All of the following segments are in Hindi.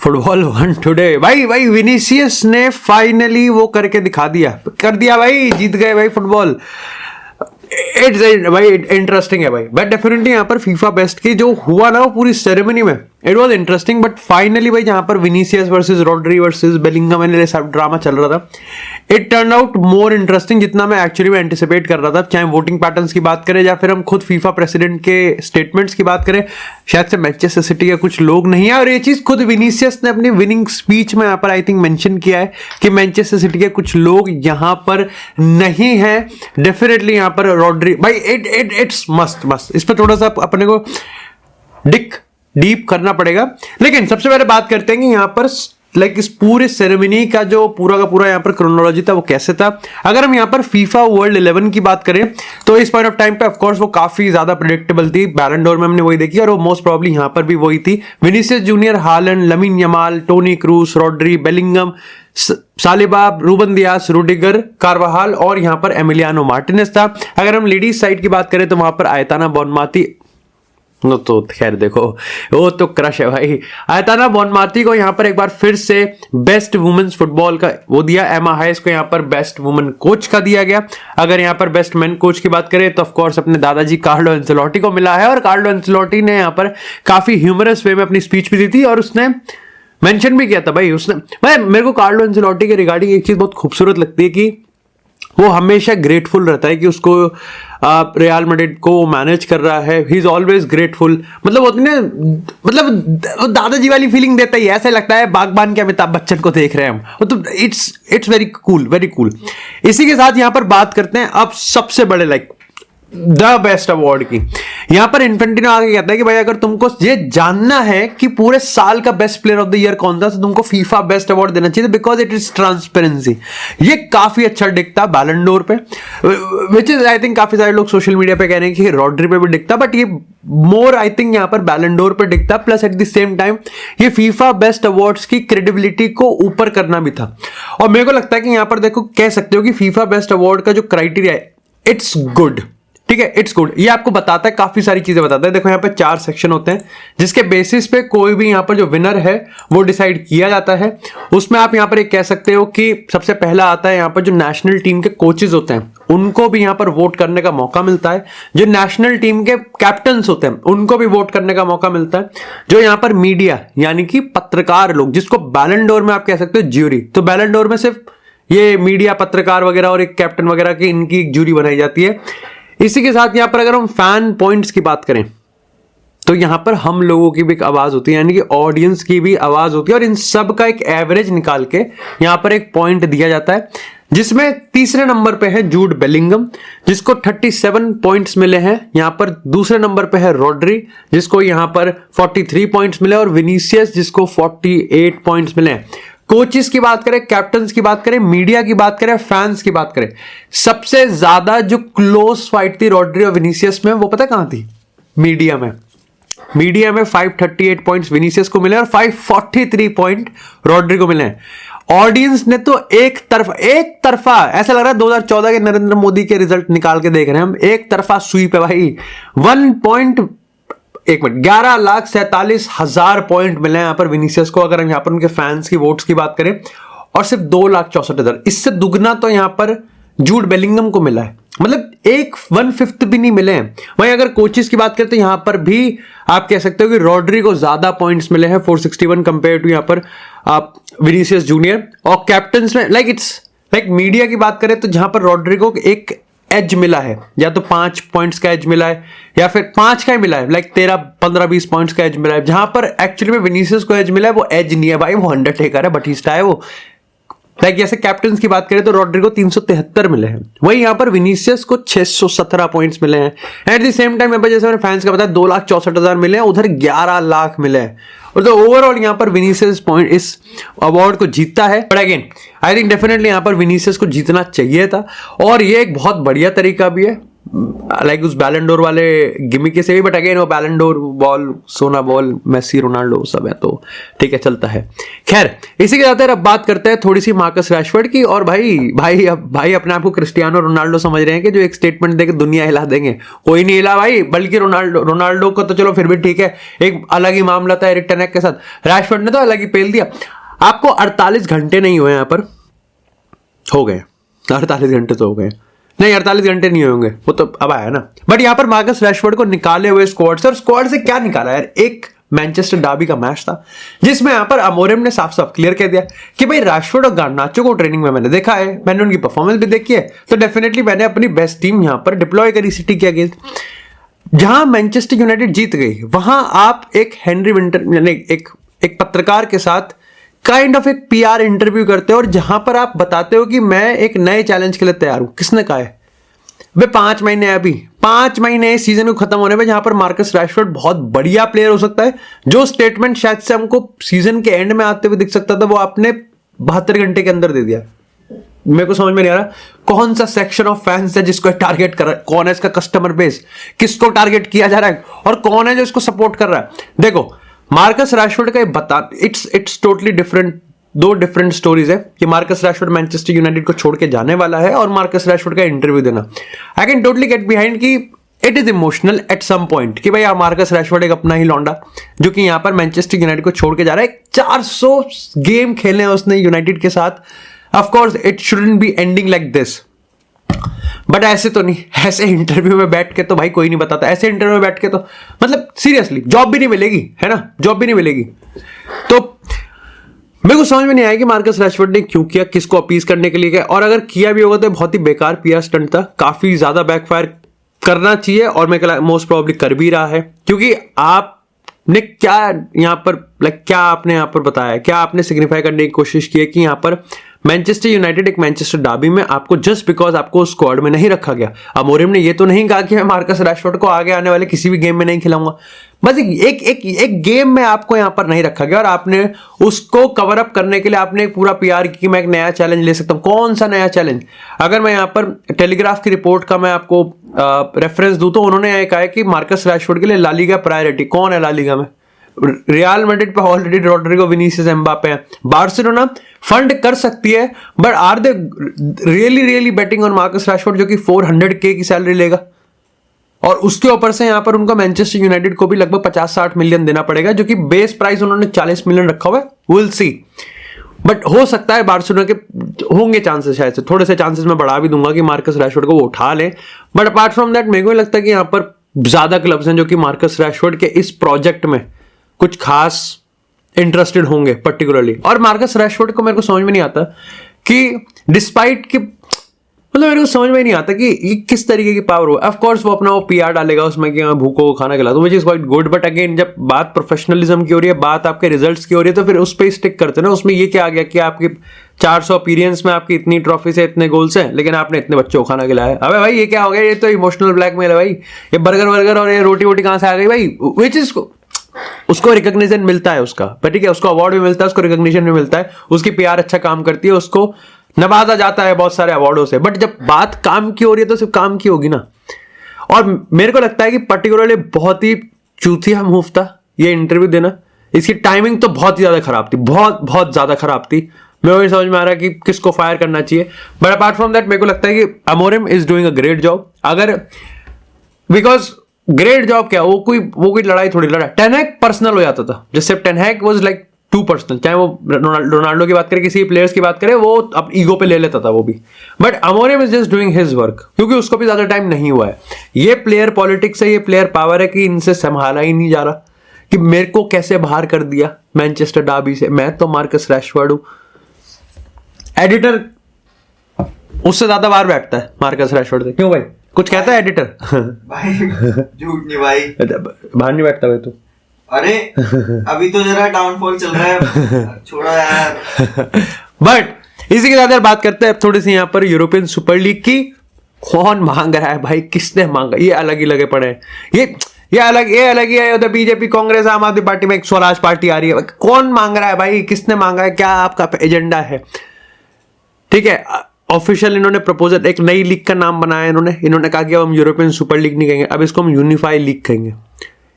Football one today. भाई विनीसियस ने फाइनली वो करके दिखा दिया, कर दिया भाई, जीत गए भाई फुटबॉल। इट्स भाई इंटरेस्टिंग है भाई, बट डेफिनेटली यहाँ पर फीफा बेस्ट की जो हुआ ना वो पूरी सेरेमनी में it was interesting. But finally भाई जहाँ पर Vinicius versus Rodri versus Bellingham and सब ड्रामा चल रहा था, it turn out more interesting जितना मैं एक्चुअली में एंटिसिपेट कर रहा था। चाहे वोटिंग पैटर्न्स की बात करें या फिर हम खुद फीफा प्रेसिडेंट के स्टेटमेंट्स की बात करें, शायद से मैनचेस्टर सिटी के कुछ लोग नहीं है, और ये चीज खुद विनीसियस ने अपनी विनिंग स्पीच में यहाँ पर आई थिंक मेंशन किया है कि मैनचेस्टर सिटी के कुछ लोग यहाँ पर नहीं है। डेफिनेटली यहाँ पर रॉड्री भाई इट्स मस्त इस पर थोड़ा सा अपने को डीप करना पड़ेगा। लेकिन सबसे पहले बात करते हैं कि यहाँ पर इस पूरे सेरेमनी का जो पूरा का पूरा यहाँ पर क्रोनोलॉजी था वो कैसे था। अगर हम यहाँ पर फीफा वर्ल्ड 11 की बात करें तो इस पॉइंट ऑफ टाइम पे ऑफ कोर्स वो काफी ज्यादा प्रेडिक्टेबल थी। बैलन डोर में हमने वही देखी और वो मोस्ट प्रोबब्ली यहाँ पर भी वही थी। Vinicius Junior, Haaland, Lamine Yamal, Toni Kroos, Rodri, Bellingham, Saliba, Ruben Dias, Rudiger, Carvajal और यहाँ पर एमिलियानो मार्टिनेज था। अगर हम लेडीज साइड की बात करें तो वहां पर आयताना बोनमाती, नो तो खैर देखो वो तो क्रश है भाई। आयताना बोनमाती को यहाँ पर एक बार फिर से बेस्ट वुमेन्स फुटबॉल का वो दिया। एमा हाइस को यहाँ पर बेस्ट वुमेन कोच का दिया गया। अगर यहाँ पर बेस्ट मेन कोच की बात करें तो ऑफ कोर्स अपने दादाजी कार्लो एंसेलोटी को मिला है, और कार्लो एंसेलोटी ने यहाँ पर काफी ह्यूमरस वे में अपनी स्पीच भी दी थी और उसने मेंशन भी किया था भाई। उसने भाई मेरे को कार्लो एंसेलोटी के रिगार्डिंग एक चीज बहुत खूबसूरत लगती है कि वो हमेशा ग्रेटफुल रहता है कि उसको रियल मैड्रिड को मैनेज कर रहा है। ही इज ऑलवेज ग्रेटफुल, मतलब मतलब दादाजी वाली फीलिंग देता ही, ऐसा लगता है बागबान के अमिताभ बच्चन को देख रहे हैं हम। मतलब इट्स वेरी कूल। इसी के साथ यहां पर बात करते हैं अब सबसे बड़े द बेस्ट अवार्ड की। यहां पर इन्फेंटिनो आगे कहता है कि भाई अगर तुमको ये जानना है कि पूरे साल का best player of the year कौन था तो तुमको फीफा बेस्ट अवार्ड देना चाहिए, बिकॉज इट इज ट्रांसपेरेंसी। ये काफी अच्छा दिखता बैलन डोर पे, विच इज आई थिंक काफी सारे लोग सोशल मीडिया पे कह रहे हैं कि रॉड्री पे भी दिखता, बट ये मोर आई थिंक यहां पर बैलन डोर पे दिखता। Plus at the same time ये फीफा बेस्ट अवार्ड्स की क्रेडिबिलिटी को ऊपर करना भी था। और मेरे को लगता है कि यहां पर देखो कह सकते हो कि फीफा बेस्ट अवार्ड का जो क्राइटेरिया है इट्स गुड, ठीक है, इट्स गुड। ये आपको बताता है, काफी सारी चीजें बताता है। देखो यहाँ पे 4 सेक्शन होते हैं जिसके बेसिस पे कोई भी यहाँ पर जो विनर है वो डिसाइड किया जाता है। उसमें आप यहाँ पर एक कह सकते हो कि सबसे पहला आता है यहाँ पर जो नेशनल टीम के कोचेज होते हैं उनको भी यहाँ पर वोट करने का मौका मिलता है। जो नेशनल टीम के कैप्टन्स होते हैं उनको भी वोट करने का मौका मिलता है। जो यहाँ पर मीडिया यानी कि पत्रकार लोग, जिसको बैलन डोर में आप कह सकते हो ज्यूरी, तो बैलन डोर में सिर्फ ये मीडिया, पत्रकार वगैरह और एक कैप्टन वगैरह की इनकी एक ज्यूरी बनाई जाती है। इसी के साथ यहां पर अगर हम फैन पॉइंट्स की बात करें तो यहां पर हम लोगों की भी एक आवाज होती है, यानी कि ऑडियंस की भी आवाज होती है, और इन सब का एक एवरेज निकाल के यहां पर एक पॉइंट दिया जाता है, जिसमें तीसरे नंबर पे है जूड बेलिंगम जिसको 37 पॉइंट्स मिले हैं। यहां पर दूसरे नंबर पे है रॉड्री जिसको यहां पर 43 पॉइंट्स मिले, और विनीसियस जिसको 48 पॉइंट्स मिले हैं। कोचेस की बात करें, कैप्टन्स की बात करें, मीडिया की बात करें, फैंस की बात करें, सबसे ज्यादा जो क्लोज फाइट थी रॉड्री और विनीसियस में वो पता कहां थी? मीडिया में। मीडिया में 538 पॉइंट्स विनीसियस को मिले और 543 पॉइंट रॉड्री को मिले। ऑडियंस ने तो एक तरफा ऐसा लग रहा है 2014 के नरेंद्र मोदी के रिजल्ट निकाल के देख रहे हैं हम। एक तरफा स्वीप है भाई। 11,47,000 पॉइंट मिले हैं यहां पर विनीसियस को, अगर हम यहां पर उनके फैंस की वोट्स की बात करें, और सिर्फ 2,64,000, इससे दुगना तो यहां पर जूड बेलिंगम को मिला है। मतलब 1/5 भी नहीं मिले हैं। वहीं अगर कोचेस की बात करें तो यहां पर भी आप कह सकते हो कि रॉड्री को ज्यादा पॉइंट्स मिले हैं, 461 कंपेयर टू यहां पर आप विनीसियस जूनियर। और कैप्टन्स में मीडिया की बात करें तो जहां पर रॉड्री को एक एज मिला है, या तो 5 पॉइंट्स का एज मिला है या फिर 5 का ही मिला है, 13, 15, 20 पॉइंट्स का एज मिला है। जहां पर एक्चुअली में विनीसियस को एज मिला है वो एज नहीं है भाई, वो अंडरटेकर है, बटिस्टा है वो। जैसे कैप्टन की बात करें तो रॉड्री को 373 मिले हैं, वहीं यहां पर विनीसियस को 617 पॉइंट्स मिले हैं। एट द सेम टाइम जैसे मैंने फैंस का बताया 2,64,000 मिले हैं, उधर 11 लाख मिले हैं। और तो ओवरऑल यहां पर विनीसियस पॉइंट इस अवार्ड को जीतता है। But again I think definitely यहां पर विनीसियस को जीतना चाहिए था, और ये एक बहुत बढ़िया तरीका भी है। लाइक उस बैलेंडोर वाले गिमिक से भी, बट अगेन वो बैलेंडोर बॉल, सोना बॉल, मेसी, रोनाल्डो सब है, तो ठीक है, चलता है। खैर, इसी के साथ अब बात करते हैं थोड़ी सी मार्कस रैशफोर्ड की। और भाई अपने आप को क्रिस्टियानो रोनाल्डो समझ रहे हैं कि जो एक स्टेटमेंट देके दुनिया हिला देंगे। कोई नहीं हिला भाई, बल्कि रोनाल्डो को तो चलो फिर भी ठीक है, एक अलग ही मामला था एरिक टेन हैग के साथ, रैशफोर्ड ने तो अलग ही पेल दिया। आपको 48 घंटे नहीं हुए, यहाँ पर हो गए 48 घंटे तो हो गए, नहीं 48 घंटे नहीं होंगे, वो तो अब आया ना। बट यहां पर मार्कस रैशफोर्ड को निकाले हुए स्क्वाड से, और स्क्वाड से क्या निकाला यार, एक मैनचेस्टर डार्बी का मैच था जिसमें यहां पर अमोरिम ने साफ साफ क्लियर कह दिया कि भाई रैशफोर्ड और गार्नाचो को ट्रेनिंग में मैंने देखा है, मैंने उनकी परफॉर्मेंस भी देखी है, तो डेफिनेटली मैंने अपनी बेस्ट टीम यहां पर डिप्लॉय करी सिटी के अगेंस्ट। जहां मैनचेस्टर यूनाइटेड जीत गई, वहां आप एक हेनरी विंटर यानी एक पत्रकार के साथ काइंड ऑफ एक पीआर इंटरव्यू करते हो, और जहां पर आप बताते हो कि मैं एक नए चैलेंज के लिए तैयार हूं। किसने कहा है वे? 5 महीने, अभी 5 महीने सीजन को खत्म होने में, जहां पर मार्कस रैशफोर्ड बहुत बढ़िया प्लेयर हो सकता है। जो स्टेटमेंट शायद से हमको सीजन के एंड में आते हुए दिख सकता था, वो आपने 72 घंटे के अंदर दे दिया। मेरे को समझ में नहीं आ रहा कौन सा सेक्शन ऑफ फैंस है जिसको टारगेट कर रहा है, कौन है इसका कस्टमर बेस, किसको टारगेट किया जा रहा है, और कौन है जो इसको सपोर्ट कर रहा है। देखो मार्कस रैशफोर्ड का बता, इट्स टोटली डिफरेंट, दो डिफरेंट स्टोरीज है कि मार्कस रैशफोर्ड मैनचेस्टर यूनाइटेड को छोड़ के जाने वाला है और मार्कस रैशफोर्ड का इंटरव्यू देना। I can totally get behind कि it is emotional at some point कि भाई मार्कस रैशफोर्ड एक अपना ही लौंडा जो कि यहां पर मैनचेस्टर यूनाइटेड को छोड़ के जा रहा है। 400 गेम खेले हैं उसने यूनाइटेड के साथ। Of course it shouldn't be ending like this, but ऐसे तो नहीं, ऐसे इंटरव्यू में बैठ के तो भाई कोई नहीं बताता, ऐसे इंटरव्यू में बैठ के तो मतलब सीरियसली जॉब भी नहीं मिलेगी, है ना, जॉब भी नहीं मिलेगी। तो मेरे को समझ में नहीं आया कि मार्कस रैशफोर्ड ने क्यों किया, किसको अपीज करने के लिए किया, और अगर किया भी होगा तो बहुत ही बेकार पीआर स्टंट था, काफी ज्यादा बैकफायर करना चाहिए, और मैं मोस्ट प्रोबेबली कर भी रहा है। क्योंकि आपने क्या यहां पर क्या आपने यहां पर बताया, क्या आपने सिग्निफाई करने की कोशिश की है कि यहां पर मैनचेस्टर यूनाइटेड एक मैनचेस्टर डार्बी में आपको जस्ट बिकॉज आपको स्क्वाड में नहीं रखा गया। अमोरिम ने ये तो नहीं कहा कि मैं मार्कस रैशफोर्ड को आगे आने वाले किसी भी गेम में नहीं खिलाऊंगा, बस एक गेम में आपको यहां पर नहीं रखा गया, और आपने उसको कवर अप करने के लिए आपने एक पूरा पीआर की मैं एक नया चैलेंज ले सकता हूं। कौन सा नया चैलेंज? अगर मैं यहां पर टेलीग्राफ की रिपोर्ट का मैं आपको रेफरेंस दूं तो उन्होंने यह कहा है कि मार्कस रैशफोर्ड के लिए ला लीगा प्रायोरिटी। कौन है ला लीगा में? रियल मैड्रिड पे ऑलरेडी रोड्रिगो, विनीसियस, एम्बापे हैं। बार्सिलोना फंड कर सकती है, but are they really betting on Marcus Rashford जो कि 400K की सैलरी लेगा, और उसके ऊपर से यहां पर उनको मैनचेस्टर यूनाइटेड को भी लगभग 50-60 मिलियन देना पड़ेगा, जो कि बेस प्राइस उन्होंने 40 मिलियन रखा हुआ है। विल सी, बट हो सकता है बार्सिलोना के होंगे चांसेस, शायद से थोड़े से चांसेस मैं बढ़ा भी दूंगा कि मार्कस रैशफोर्ड को वो उठा लें। बट अपार्ट फ्रॉम दैट मेरे को लगता है कि यहां पर ज्यादा क्लब्स हैं जो कि मार्कस रैशफोर्ड के इस प्रोजेक्ट में कुछ खास इंटरेस्टेड होंगे पर्टिकुलरली। और मार्कस रैशफोर्ड को मेरे को समझ में नहीं आता कि डिस्पाइट कि मतलब मेरे को समझ में नहीं आता कि ये किस तरीके की पावर हो। ऑफ कोर्स वो अपना वो पीआर डालेगा उसमें कि भूखों को खाना खिला दो, which is quite good, but again जब बात प्रोफेशनलिज्म की हो रही है, बात आपके रिजल्ट्स की हो रही है, तो फिर उस पर स्टिक करते ना। उसमें ये क्या आ गया कि आपकी 400 अपीयरेंस में आपकी इतनी ट्रॉफी से इतने गोल्स हैं, लेकिन आपने इतने बच्चों को खाना खिलाया। अबे भाई ये क्या हो गया? ये तो इमोशनल ब्लैकमेल है भाई। ये बर्गर और ये रोटी वोटी कहां से आ गई भाई? व्हिच इज उसको रिकॉग्निशन मिलता है उसका, पर ठीक है, उसको अवार्ड भी मिलता है, उसको रिकॉग्निशन भी मिलता है, उसकी पीआर अच्छा काम करती है, उसको नवाजा जाता है बहुत सारे अवार्डों से। बट जब बात काम की हो रही है तो सिर्फ काम की होगी ना। और मेरे को लगता है कि पर्टिकुलरली बहुत ही चूतिया मूव था ये इंटरव्यू देना। इसकी टाइमिंग तो बहुत ही ज्यादा खराब थी, बहुत ज्यादा खराब थी। मेरे को समझ में आ रहा है कि किसको फायर करना चाहिए, बट अपार्ट फ्रॉम दैट मेरे को लगता है कि Amorim is doing a great job. अगर बिकॉज ग्रेट जॉब क्या, वो कोई लड़ाई थोड़ी लड़ा। टेन हैग पर्सनल हो जाता था, जैसे Ten Hag was like too personal, चाहे वो रोनाल्डो की बात करे, किसी प्लेयर्स की बात करे, वो अब ईगो पे ले लेता था वो भी। But Amorim is just doing his work, क्योंकि उसको भी ज्यादा टाइम नहीं हुआ है। ये प्लेयर पॉलिटिक्स है, ये प्लेयर पावर है कि इनसे संभाला ही नहीं जा रहा कि मेरे को कैसे बाहर कर दिया मैनचेस्टर डार्बी से। मैं तो मार्कस रैशफोर्ड हूं, एडिटर उससे ज्यादा बाहर बैठता है मार्कस रैशफोर्ड से। क्यों भाई, कुछ कहता है एडिटर? भाई झूठ नहीं भाई, बाहर नहीं बैठता भाई तू? अरे अभी तो जरा डाउनफॉल चल रहा है, छोड़ो यार। बट इसी के साथ यार बात करते हैं थोड़ी सी यहाँ पर यूरोपियन सुपर लीग की। कौन मांग रहा है भाई, किसने मांगा? ये अलग ही लगे पड़े हैं, ये अलग ही है। उधर बीजेपी, कांग्रेस, आम आदमी पार्टी में एक स्वराज पार्टी आ रही है। कौन मांग रहा है भाई, किसने मांगा है, क्या आपका एजेंडा है? ठीक है, ऑफिशियल इन्होंने प्रपोजल, एक नई लीग का नाम बनाया इन्होंने कहा कि अब हम यूरोपियन सुपर लीग नहीं कहेंगे, अब इसको हम यूनिफाई लीग कहेंगे।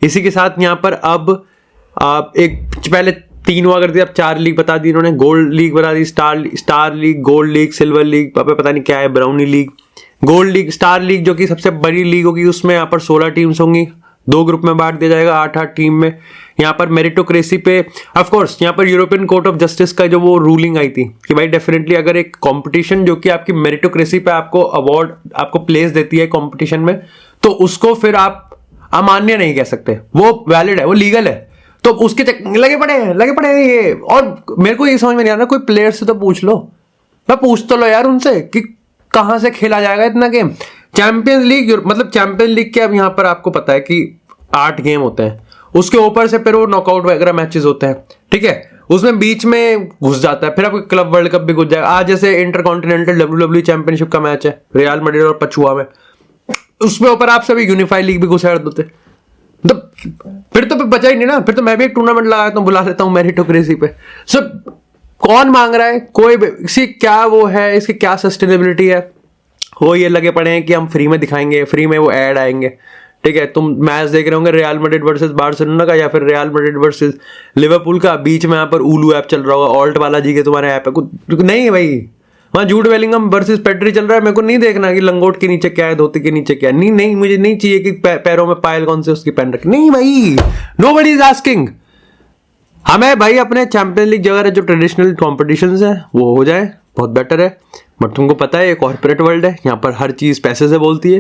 इसी के साथ यहाँ पर अब एक पहले 3 हुआ करती, अब 4 लीग बता दी इन्होंने। गोल्ड लीग बता दी, star league, gold league, silver league, पता नहीं क्या है, brownie league, gold league, star league जो कि सबसे बड़ी लीग होगी, उसमें यहाँ पर 16 टीम्स होंगी, 2 ग्रुप में बांट दिया जाएगा 8-8 टीम में। यहाँ पर मेरिटोक्रेसी पे ऑफ कोर्स यहाँ पर यूरोपियन कोर्ट ऑफ जस्टिस का जो वो रूलिंग आई थी कि भाई डेफिनेटली अगर एक कंपटीशन जो कि आपकी मेरिटोक्रेसी पे आपको अवार्ड, आपको प्लेस देती है कंपटीशन में, तो उसको फिर आप अमान्य नहीं कह सकते, वो वैलिड है, वो लीगल है। तो उसके लगे पड़े हैं ये। और मेरे को ये समझ में नहीं आ रहा, कोई प्लेयर से तो पूछ लो, मैं पूछ तो लो यार उनसे कि कहां से खेला जाएगा इतना गेम। चैंपियंस लीग, मतलब चैंपियंस लीग के अब यहाँ पर आपको पता है कि 8 गेम होते हैं, उसके ऊपर से फिर वो नॉकआउट वगैरह मैचेस होते हैं, ठीक है, उसमें बीच में घुस जाता है, फिर आपको क्लब वर्ल्ड कप भी घुस जाएगा। आज जैसे इंटरकॉन्टिनेंटल WWE चैंपियनशिप का मैच है रियल मैड्रिड और पचुआ में, उसमें ऊपर आप सभी यूनिफाई लीग भी घुसा देते, तो फिर तो बचा ही नहीं ना, फिर तो मैं भी एक टूर्नामेंट लगाता हूँ, बुला लेता हूँ मेरिटोक्रेसी पे। सो कौन मांग रहा है, कोई इसकी क्या वो है, इसकी क्या सस्टेनेबिलिटी है, वो ये लगे पड़े हैं कि हम फ्री में दिखाएंगे, फ्री में वो ऐड आएंगे, ठीक है। तुम मैच देख रहे होंगे रियल मैड्रिड वर्सेस बार्सिलोना का या फिर रियल मैड्रिड वर्सेस लिवरपूल का, बीच में यहाँ पर उलू ऐप चल रहा होगा, ऑल्ट वाला जी के तुम्हारे ऐप है, कुछ नहीं है भाई, वहाँ जूड बेलिंगम वर्सेस पेड्री चल रहा है। मेरे को नहीं देखना कि लंगोट के नीचे क्या है, धोती के नीचे क्या है, नहीं मुझे नहीं चाहिए कि पैरों में पायल कौन से उसकी पहन रखी, नहीं भाई, नोबडी इज आस्किंग। हमें भाई अपने चैंपियन लीग वगैरह जो ट्रेडिशनल कॉम्पिटिशन्स है वो हो जाए, बहुत बेटर है। बट तुमको पता है ये कॉर्पोरेट वर्ल्ड है, यहाँ पर हर चीज पैसे से बोलती है,